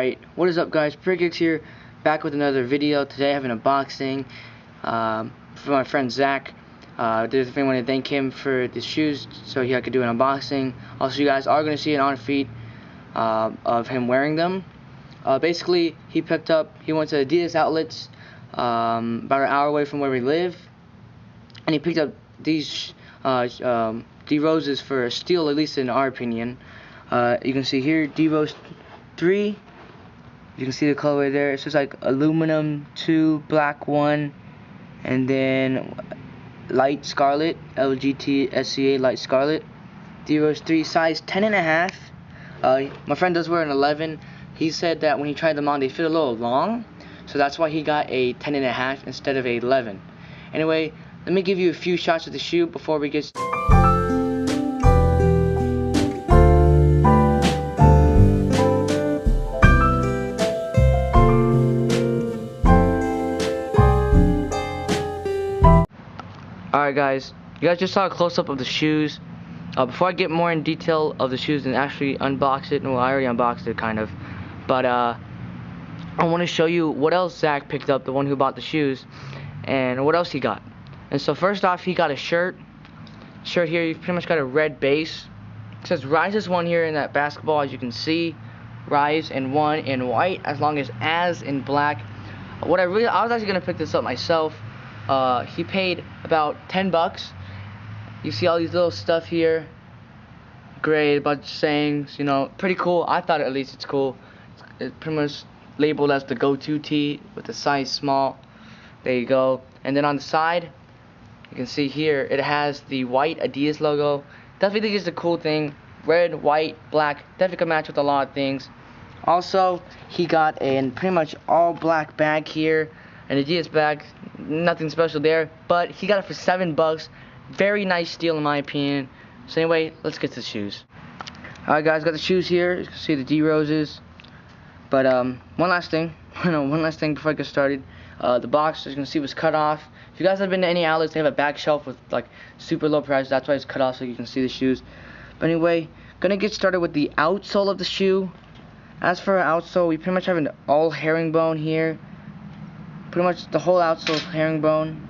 Alright, what is up guys, Prigix here, back with another video. Today I have an unboxing for my friend Zach. I want to thank him for the shoes so he could do an unboxing. Also, you guys are going to see an on feed of him wearing them. Basically, he went to Adidas outlets about an hour away from where we live, and he picked up these D-Roses for a steal, at least in our opinion. You can see here, D-Rose 3. You can see the colorway there. It's just like aluminum 2, black 1, and then light scarlet, LGT-SCA light scarlet. D-Rose 3, size 10.5. My friend does wear an 11. He said that when he tried them on, they fit a little long, so that's why he got a 10.5 instead of a 11. Anyway, let me give you a few shots of the shoe before we get started. Alright guys, you guys just saw a close-up of the shoes. Before I get more in detail of the shoes and actually unbox it, well, I already unboxed it kind of, but I want to show you what else Zach picked up, the one who bought the shoes, and what else he got. And so first off, he got a shirt here. You've pretty much got a red base. It says Rises 1 here in that basketball, as you can see. Rise and 1 in white, as long as in black. I was actually going to pick this up myself. He paid about $10. You see all these little stuff here. Great, a bunch of sayings, you know, pretty cool. I thought at least it's cool. It's pretty much labeled as the go-to tee with the size small. There you go. And then on the side, you can see here, it has the white Adidas logo. Definitely think it's a cool thing. Red, white, black, definitely can match with a lot of things. Also, he got a pretty much all black bag here. An Adidas bag, nothing special there, but he got it for $7. Very nice steal in my opinion. So anyway, let's get to the shoes. Alright guys, got the shoes here. You can see the D-Roses. But one last thing before I get started. The box, as you can see, was cut off. If you guys have been to any outlets, they have a back shelf with like super low prices. That's why it's cut off so you can see the shoes. But anyway, gonna get started with the outsole of the shoe. As for our outsole, we pretty much have an all herringbone here. Pretty much the whole outsole is herringbone.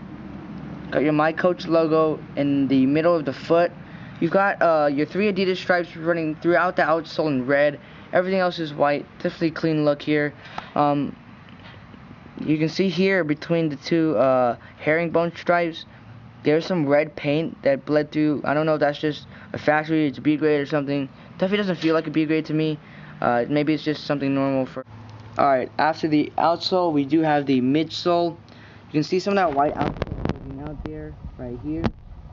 Got your My Coach logo in the middle of the foot. You've got your 3 Adidas stripes running throughout the outsole in red. Everything else is white. Definitely clean look here. You can see here between the 2 herringbone stripes, there's some red paint that bled through. I don't know if that's just a factory, it's B grade or something. Definitely doesn't feel like a B grade to me. Maybe it's just something normal for. Alright, after the outsole, we do have the midsole. You can see some of that white outsole sticking out there, right here.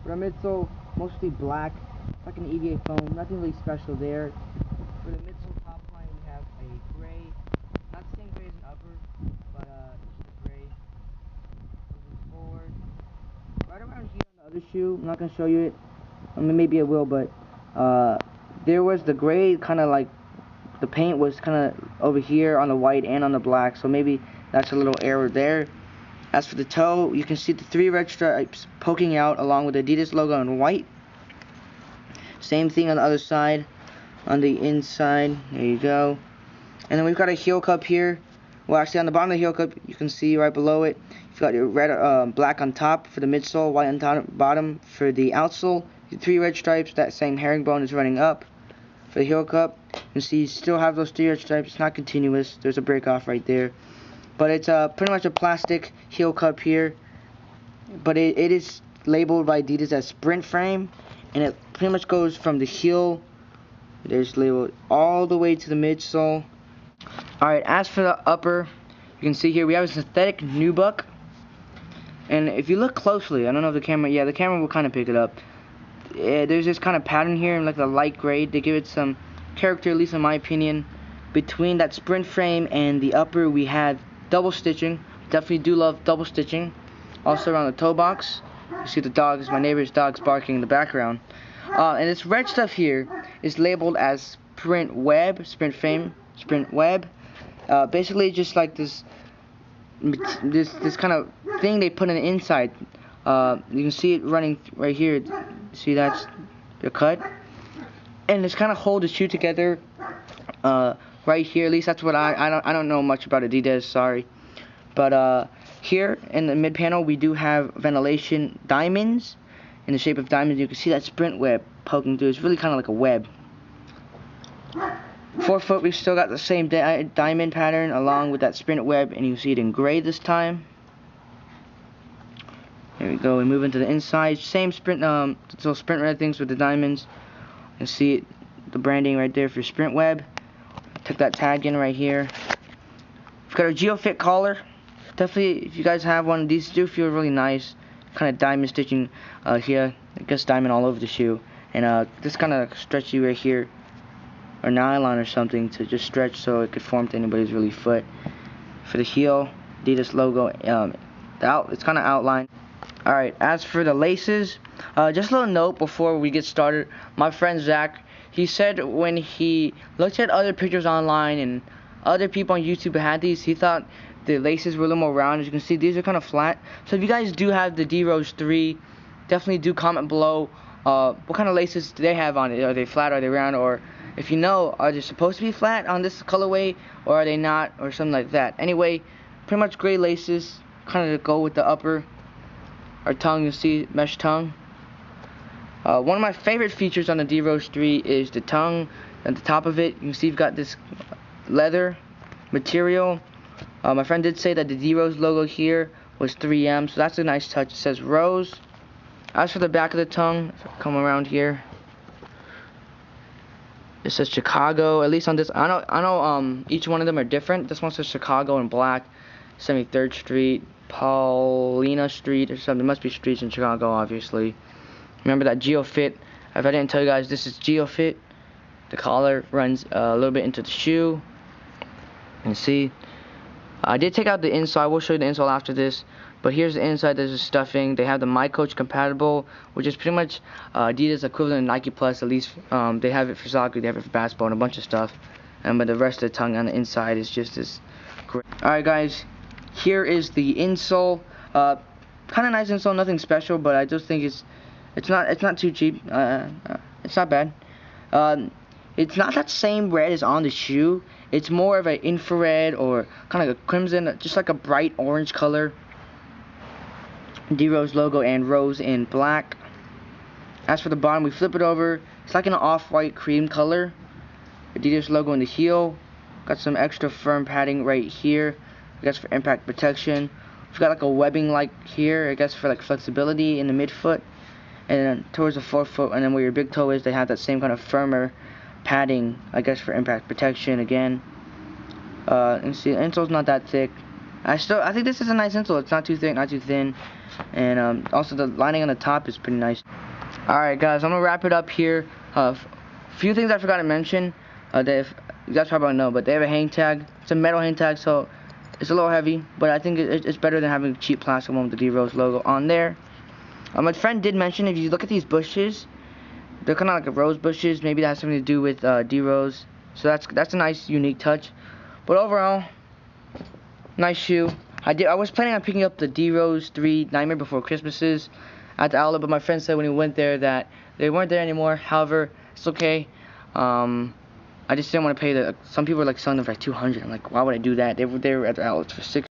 For our midsole, mostly black, like an EVA foam, nothing really special there. For the midsole top line, we have a gray, not the same gray as an upper, but just a gray. Moving forward, right around here on the other shoe, I'm not going to show you it, I mean, maybe I will, but there was the gray, kind of like, the paint was kind of over here on the white and on the black, so maybe that's a little error there. As for the toe, you can see the 3 red stripes poking out along with the Adidas logo in white. Same thing on the other side, on the inside, there you go. And then we've got a heel cup here. Well, actually on the bottom of the heel cup, you can see right below it, you've got your red, black on top for the midsole, white on bottom for the outsole. The 3 red stripes, that same herringbone is running up. For the heel cup, you can see you still have those 3 red stripes. It's not continuous. There's a break off right there. But it's pretty much a plastic heel cup here. But it is labeled by Adidas as sprint frame. And it pretty much goes from the heel, there's labeled, all the way to the midsole. Alright, as for the upper, you can see here we have a synthetic nubuck. And if you look closely, I don't know if the camera will kind of pick it up. There's this kind of pattern here in like the light gray to give it some character, at least in my opinion. Between that sprint frame and the upper, we have double stitching. Definitely do love double stitching. Also around the toe box, you see the dogs, my neighbor's dogs barking in the background. And this red stuff here is labeled as sprint frame, sprint web. Basically just like this kind of thing they put on the inside. You can see it running right here. See, that's the cut, and it's kind of hold the shoe together. Where right here. At least that's what I don't know much about Adidas. Sorry, but here in the mid panel we do have ventilation diamonds in the shape of diamonds. You can see that sprint web poking through. It's really kind of like a web. Forefoot, we've still got the same diamond pattern along with that sprint web, and you see it in gray this time. Here we go. We move into the inside. Same sprint, so sprint red things with the diamonds. You can see it, the branding right there for sprint web. Took that tag in right here. We've got our GeoFit collar. Definitely, if you guys have one, these do feel really nice. Kind of diamond stitching here. I guess diamond all over the shoe, and this kind of stretchy right here, or nylon or something to just stretch so it could form to anybody's really foot. For the heel, Adidas logo, it's kind of outlined. Alright, as for the laces, just a little note before we get started. My friend Zach, he said when he looked at other pictures online and other people on YouTube had these, he thought the laces were a little more round. As you can see, these are kind of flat. So if you guys do have the D-Rose 3, definitely do comment below what kind of laces do they have on it. Are they flat, are they round, or if you know, are they supposed to be flat on this colorway, or are they not, or something like that. Anyway, pretty much gray laces, kind of go with the upper. Our tongue, you'll see mesh tongue. One of my favorite features on the D-Rose 3 is the tongue. At the top of it, you can see you've got this leather material. My friend did say that the D-Rose logo here was 3M, so that's a nice touch. It says Rose. As for the back of the tongue, if I come around here, it says Chicago. At least on this, I know each one of them are different. This one says Chicago in black. 73rd Street, Paulina Street, or something. There must be streets in Chicago, obviously. Remember that GeoFit. If I didn't tell you guys, this is GeoFit. The collar runs a little bit into the shoe. You can see. I did take out the insole. I will show you the insole after this. But here's the inside. There's the stuffing. They have the My Coach compatible, which is pretty much Adidas equivalent to Nike Plus. At least they have it for soccer, they have it for basketball, and a bunch of stuff. But the rest of the tongue on the inside is just as great. Alright guys, here is the insole. Kind of nice insole, nothing special, but I just think it's not too cheap. It's not bad. It's not that same red as on the shoe. It's more of an infrared or kind of like a crimson, just like a bright orange color. D-Rose logo and rose in black. As for the bottom, we flip it over. It's like an off-white cream color. Adidas logo in the heel. Got some extra firm padding right here, I guess for impact protection. We've got like a webbing like here, I guess for like flexibility in the midfoot. And then towards the forefoot, and then where your big toe is, they have that same kind of firmer padding, I guess for impact protection again. And see, the insole's not that thick. I think this is a nice insole. It's not too thick, not too thin. And also the lining on the top is pretty nice. Alright guys, I'm gonna wrap it up here. Few things I forgot to mention. You guys probably don't know, but they have a hang tag. It's a metal hang tag, so it's a little heavy, but I think it's better than having a cheap plastic one with the D-Rose logo on there. My friend did mention, if you look at these bushes, they're kind of like rose bushes. Maybe that has something to do with D-Rose. So that's a nice, unique touch. But overall, nice shoe. I was planning on picking up the D-Rose 3 Nightmare Before Christmases at the outlet, but my friend said when he went there that they weren't there anymore. However, it's okay. I just didn't want to pay some people were like selling them for like $200. I'm like, why would I do that? They were at the outlets for $6.